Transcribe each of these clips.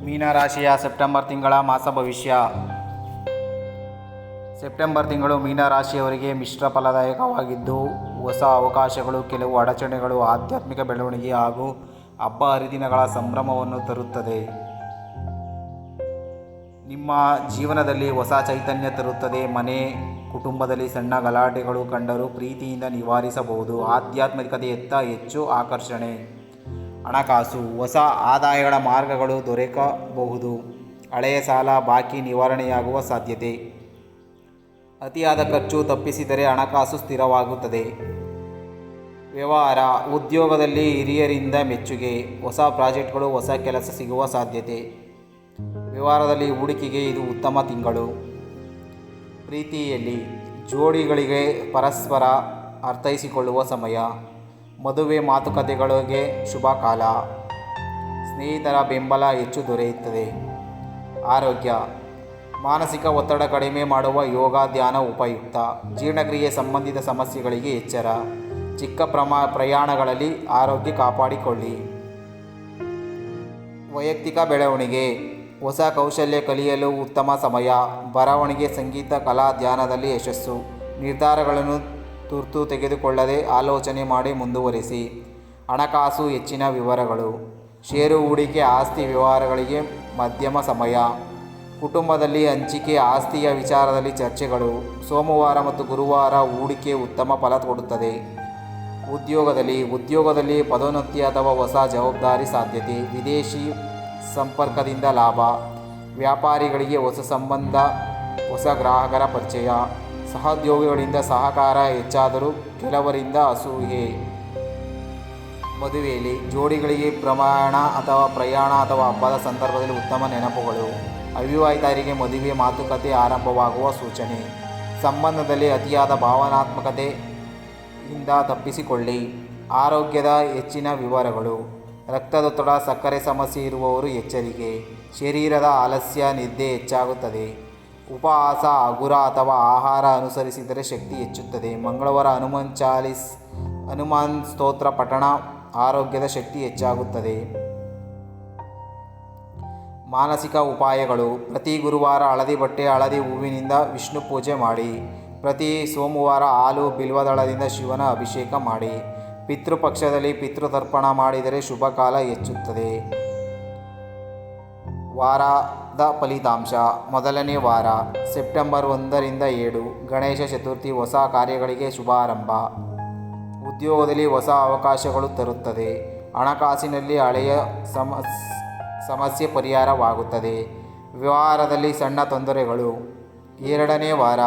ಮೀನರಾಶಿಯ September ತಿಂಗಳ ಮಾಸ ಭವಿಷ್ಯ. ಸೆಪ್ಟೆಂಬರ್ ತಿಂಗಳು ಮೀನರಾಶಿಯವರಿಗೆ ಮಿಶ್ರ ಫಲದಾಯಕವಾಗಿದ್ದು, ಹೊಸ ಅವಕಾಶಗಳು, ಕೆಲವು ಅಡಚಣೆಗಳು, ಆಧ್ಯಾತ್ಮಿಕ ಬೆಳವಣಿಗೆ ಹಾಗೂ ಹಬ್ಬ ಹರಿದಿನಗಳ ಸಂಭ್ರಮವನ್ನು ತರುತ್ತದೆ. ನಿಮ್ಮ ಜೀವನದಲ್ಲಿ ಹೊಸ ಚೈತನ್ಯ ತರುತ್ತದೆ. ಮನೆ, ಕುಟುಂಬದಲ್ಲಿ ಸಣ್ಣ ಗಲಾಟೆಗಳು ಕಂಡರೂ ಪ್ರೀತಿಯಿಂದ ನಿವಾರಿಸಬಹುದು. ಆಧ್ಯಾತ್ಮಿಕತೆಯತ್ತ ಹೆಚ್ಚು ಆಕರ್ಷಣೆ. ಹಣಕಾಸು, ಹೊಸ ಆದಾಯಗಳ ಮಾರ್ಗಗಳು ದೊರಕಬಹುದು. ಹಳೆಯ ಸಾಲ, ಬಾಕಿ ನಿವಾರಣೆಯಾಗುವ ಸಾಧ್ಯತೆ. ಅತಿಯಾದ ಖರ್ಚು ತಪ್ಪಿಸಿದರೆ ಹಣಕಾಸು ಸ್ಥಿರವಾಗುತ್ತದೆ. ವ್ಯವಹಾರ, ಉದ್ಯೋಗದಲ್ಲಿ ಹಿರಿಯರಿಂದ ಮೆಚ್ಚುಗೆ, ಹೊಸ ಪ್ರಾಜೆಕ್ಟ್ಗಳು, ಹೊಸ ಕೆಲಸ ಸಿಗುವ ಸಾಧ್ಯತೆ. ವ್ಯವಹಾರದಲ್ಲಿ ಹೂಡಿಕೆಗೆ ಇದು ಉತ್ತಮ ತಿಂಗಳು. ಪ್ರೀತಿಯಲ್ಲಿ, ಜೋಡಿಗಳಿಗೆ ಪರಸ್ಪರ ಅರ್ಥೈಸಿಕೊಳ್ಳುವ ಸಮಯ. ಮದುವೆ, ಮಾತುಕತೆಗಳಿಗೆ ಶುಭ ಕಾಲ. ಸ್ನೇಹಿತರ ಬೆಂಬಲ ಹೆಚ್ಚು ದೊರೆಯುತ್ತದೆ. ಆರೋಗ್ಯ, ಮಾನಸಿಕ ಒತ್ತಡ ಕಡಿಮೆ ಮಾಡುವ ಯೋಗ, ಧ್ಯಾನ ಉಪಯುಕ್ತ. ಜೀರ್ಣಕ್ರಿಯೆ ಸಂಬಂಧಿತ ಸಮಸ್ಯೆಗಳಿಗೆ ಎಚ್ಚರ. ಚಿಕ್ಕ ಪ್ರಯಾಣಗಳಲ್ಲಿ ಆರೋಗ್ಯ ಕಾಪಾಡಿಕೊಳ್ಳಿ. ವೈಯಕ್ತಿಕ ಬೆಳವಣಿಗೆ, ಹೊಸ ಕೌಶಲ್ಯ ಕಲಿಯಲು ಉತ್ತಮ ಸಮಯ. ಬರವಣಿಗೆ, ಸಂಗೀತ, ಕಲಾ, ಧ್ಯಾನದಲ್ಲಿ ಯಶಸ್ಸು. ನಿರ್ಧಾರಗಳನ್ನು ತುರ್ತು ತೆಗೆದುಕೊಳ್ಳದೆ ಆಲೋಚನೆ ಮಾಡಿ ಮುಂದುವರಿಸಿ. ಹಣಕಾಸು, ಹೆಚ್ಚಿನ ವಿವರಗಳು. ಷೇರು, ಹೂಡಿಕೆ, ಆಸ್ತಿ ವ್ಯವಹಾರಗಳಿಗೆ ಮಧ್ಯಮ ಸಮಯ. ಕುಟುಂಬದಲ್ಲಿ ಹಂಚಿಕೆ, ಆಸ್ತಿಯ ವಿಚಾರದಲ್ಲಿ ಚರ್ಚೆಗಳು. ಸೋಮವಾರ ಮತ್ತು ಗುರುವಾರ ಹೂಡಿಕೆ ಉತ್ತಮ ಫಲ ಕೊಡುತ್ತದೆ. ಉದ್ಯೋಗದಲ್ಲಿ ಪದೋನ್ನತಿ ಅಥವಾ ಹೊಸ ಜವಾಬ್ದಾರಿ ಸಾಧ್ಯತೆ. ವಿದೇಶಿ ಸಂಪರ್ಕದಿಂದ ಲಾಭ. ವ್ಯಾಪಾರಿಗಳಿಗೆ ಹೊಸ ಸಂಬಂಧ, ಹೊಸ ಗ್ರಾಹಕರ ಪರಿಚಯ. ಸಹೋದ್ಯೋಗಿಗಳಿಂದ ಸಹಕಾರ ಹೆಚ್ಚಾದರೂ ಕೆಲವರಿಂದ ಅಸೂಯೆ. ಮದುವೆಯಲ್ಲಿ, ಜೋಡಿಗಳಿಗೆ ಪ್ರಯಾಣ ಅಥವಾ ಹಬ್ಬದ ಸಂದರ್ಭದಲ್ಲಿ ಉತ್ತಮ ನೆನಪುಗಳು. ಅವಿವಾಹಿತರಿಗೆ ಮದುವೆ, ಮಾತುಕತೆ ಆರಂಭವಾಗುವ ಸೂಚನೆ. ಸಂಬಂಧದಲ್ಲಿ ಅತಿಯಾದ ಭಾವನಾತ್ಮಕತೆಯಿಂದ ತಪ್ಪಿಸಿಕೊಳ್ಳಿ. ಆರೋಗ್ಯದ ಹೆಚ್ಚಿನ ವಿವರಗಳು. ರಕ್ತದೊತ್ತಡ, ಸಕ್ಕರೆ ಸಮಸ್ಯೆ ಇರುವವರು ಎಚ್ಚರಿಕೆ. ಶರೀರದ ಆಲಸ್ಯ, ನಿದ್ದೆ ಹೆಚ್ಚಾಗುತ್ತದೆ. ಉಪವಾಸ, ಹಗುರ ಅಥವಾ ಆಹಾರ ಅನುಸರಿಸಿದರೆ ಶಕ್ತಿ ಹೆಚ್ಚುತ್ತದೆ. ಮಂಗಳವಾರ ಹನುಮಾನ್ ಸ್ತೋತ್ರ ಪಠಣ, ಆರೋಗ್ಯದ ಶಕ್ತಿ ಹೆಚ್ಚಾಗುತ್ತದೆ. ಮಾನಸಿಕ ಉಪಾಯಗಳು. ಪ್ರತಿ ಗುರುವಾರ ಹಳದಿ ಬಟ್ಟೆ, ಹಳದಿ ಹೂವಿನಿಂದ ವಿಷ್ಣು ಪೂಜೆ ಮಾಡಿ. ಪ್ರತಿ ಸೋಮವಾರ ಹಾಲು, ಬಿಲ್ವದಳದಿಂದ ಶಿವನ ಅಭಿಷೇಕ ಮಾಡಿ. ಪಿತೃಪಕ್ಷದಲ್ಲಿ ಪಿತೃತರ್ಪಣ ಮಾಡಿದರೆ ಶುಭ ಕಾಲ ಹೆಚ್ಚುತ್ತದೆ. ವಾರದ ಫಲಿತಾಂಶ. ಮೊದಲನೇ ವಾರ ಸೆಪ್ಟೆಂಬರ್ 1ರಿಂದ 7. ಗಣೇಶ ಚತುರ್ಥಿ, ಹೊಸ ಕಾರ್ಯಗಳಿಗೆ ಶುಭಾರಂಭ. ಉದ್ಯೋಗದಲ್ಲಿ ಹೊಸ ಅವಕಾಶಗಳು ತರುತ್ತದೆ. ಹಣಕಾಸಿನಲ್ಲಿ ಹಳೆಯ ಸಮಸ್ಯೆ ಪರಿಹಾರವಾಗುತ್ತದೆ. ವ್ಯವಹಾರದಲ್ಲಿ ಸಣ್ಣ ತೊಂದರೆಗಳು. ಎರಡನೇ ವಾರ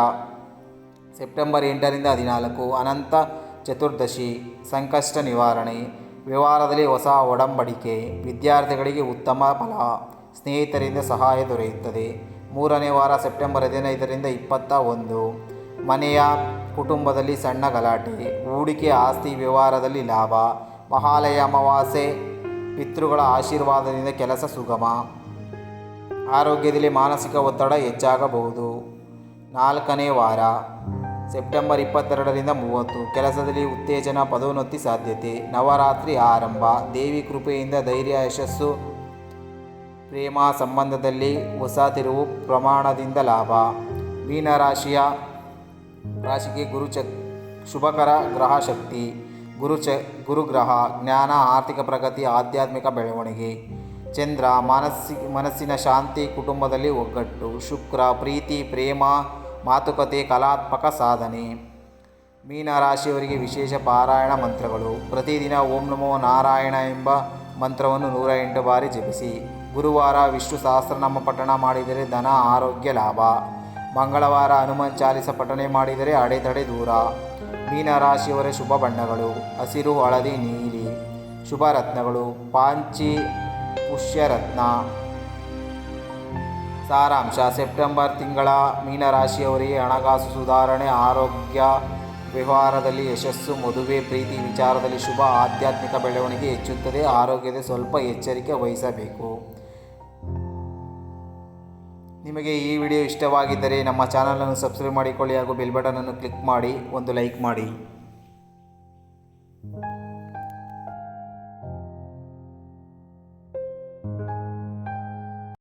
ಸೆಪ್ಟೆಂಬರ್ 8ರಿಂದ 14. ಅನಂತ ಚತುರ್ದಶಿ, ಸಂಕಷ್ಟ ನಿವಾರಣೆ. ವ್ಯವಹಾರದಲ್ಲಿ ಹೊಸ ಒಡಂಬಡಿಕೆ. ವಿದ್ಯಾರ್ಥಿಗಳಿಗೆ ಉತ್ತಮ ಫಲ. ಸ್ನೇಹಿತರಿಂದ ಸಹಾಯ ದೊರೆಯುತ್ತದೆ. ಮೂರನೇ ವಾರ ಸೆಪ್ಟೆಂಬರ್ 15ರಿಂದ 21. ಮನೆಯ, ಕುಟುಂಬದಲ್ಲಿ ಸಣ್ಣ ಗಲಾಟೆ. ಹೂಡಿಕೆ, ಆಸ್ತಿ ವ್ಯವಹಾರದಲ್ಲಿ ಲಾಭ. ಮಹಾಲಯ ಅಮಾವಾಸ್ಯೆ, ಪಿತೃಗಳ ಆಶೀರ್ವಾದದಿಂದ ಕೆಲಸ ಸುಗಮ. ಆರೋಗ್ಯದಲ್ಲಿ ಮಾನಸಿಕ ಒತ್ತಡ ಹೆಚ್ಚಾಗಬಹುದು. ನಾಲ್ಕನೇ ವಾರ ಸೆಪ್ಟೆಂಬರ್ 22ರಿಂದ 30. ಕೆಲಸದಲ್ಲಿ ಉತ್ತೇಜನ, ಪದೋನ್ನತಿ ಸಾಧ್ಯತೆ. ನವರಾತ್ರಿ ಆರಂಭ. ದೇವಿ ಕೃಪೆಯಿಂದ ಧೈರ್ಯ, ಯಶಸ್ಸು. ಪ್ರೇಮ ಸಂಬಂಧದಲ್ಲಿ ಹೊಸ ತಿರುವು, ಪ್ರಮಾಣದಿಂದ ಲಾಭ. ರಾಶಿಗೆ ಶುಭಕರ ಗ್ರಹ ಶಕ್ತಿ. ಗುರುಗ್ರಹ, ಜ್ಞಾನ, ಆರ್ಥಿಕ ಪ್ರಗತಿ, ಆಧ್ಯಾತ್ಮಿಕ ಬೆಳವಣಿಗೆ. ಚಂದ್ರ, ಮನಸ್ಸಿನ ಶಾಂತಿ, ಕುಟುಂಬದಲ್ಲಿ ಒಗ್ಗಟ್ಟು. ಶುಕ್ರ, ಪ್ರೀತಿ, ಪ್ರೇಮ, ಮಾತುಕತೆ, ಕಲಾತ್ಮಕ ಸಾಧನೆ. ಮೀನರಾಶಿಯವರಿಗೆ ವಿಶೇಷ ಪಾರಾಯಣ ಮಂತ್ರಗಳು. ಪ್ರತಿದಿನ ಓಂ ನಮೋ ನಾರಾಯಣ ಎಂಬ ಮಂತ್ರವನ್ನು 108 ಬಾರಿ ಜಪಿಸಿ. ಗುರುವಾರ ವಿಷ್ಣು ಸಹಸ್ರನಾಮ ಪಠಣ ಮಾಡಿದರೆ ಧನ, ಆರೋಗ್ಯ, ಲಾಭ. ಮಂಗಳವಾರ ಹನುಮಾನ್ ಚಾಲಿಸ ಪಠನೆ ಮಾಡಿದರೆ ಅಡೆತಡೆ ದೂರ. ಮೀನರಾಶಿಯವರ ಶುಭ ಬಣ್ಣಗಳು: ಹಸಿರು, ಹಳದಿ, ನೀಲಿ. ಶುಭ ರತ್ನಗಳು: ಪಾಂಚಿ, ಪುಷ್ಯರತ್ನ. ಸಾರಾಂಶ: ಸೆಪ್ಟೆಂಬರ್ ತಿಂಗಳ ಮೀನರಾಶಿಯವರಿಗೆ ಹಣಕಾಸು ಸುಧಾರಣೆ, ಆರೋಗ್ಯ, ವ್ಯವಹಾರದಲ್ಲಿ ಯಶಸ್ಸು, ಮದುವೆ, ಪ್ರೀತಿ ವಿಚಾರದಲ್ಲಿ ಶುಭ, ಆಧ್ಯಾತ್ಮಿಕ ಬೆಳವಣಿಗೆ ಹೆಚ್ಚುತ್ತದೆ. ಆರೋಗ್ಯದ ಸ್ವಲ್ಪ ಎಚ್ಚರಿಕೆ ವಹಿಸಬೇಕು. ನಿಮಗೆ ಈ ವಿಡಿಯೋ ಇಷ್ಟವಾಗಿದ್ದರೆ ನಮ್ಮ ಚಾನಲನ್ನು ಸಬ್ಸ್ಕ್ರೈಬ್ ಮಾಡಿಕೊಳ್ಳಿ ಹಾಗೂ ಬೆಲ್ ಬಟನನ್ನು ಕ್ಲಿಕ್ ಮಾಡಿ ಒಂದು ಲೈಕ್ ಮಾಡಿ.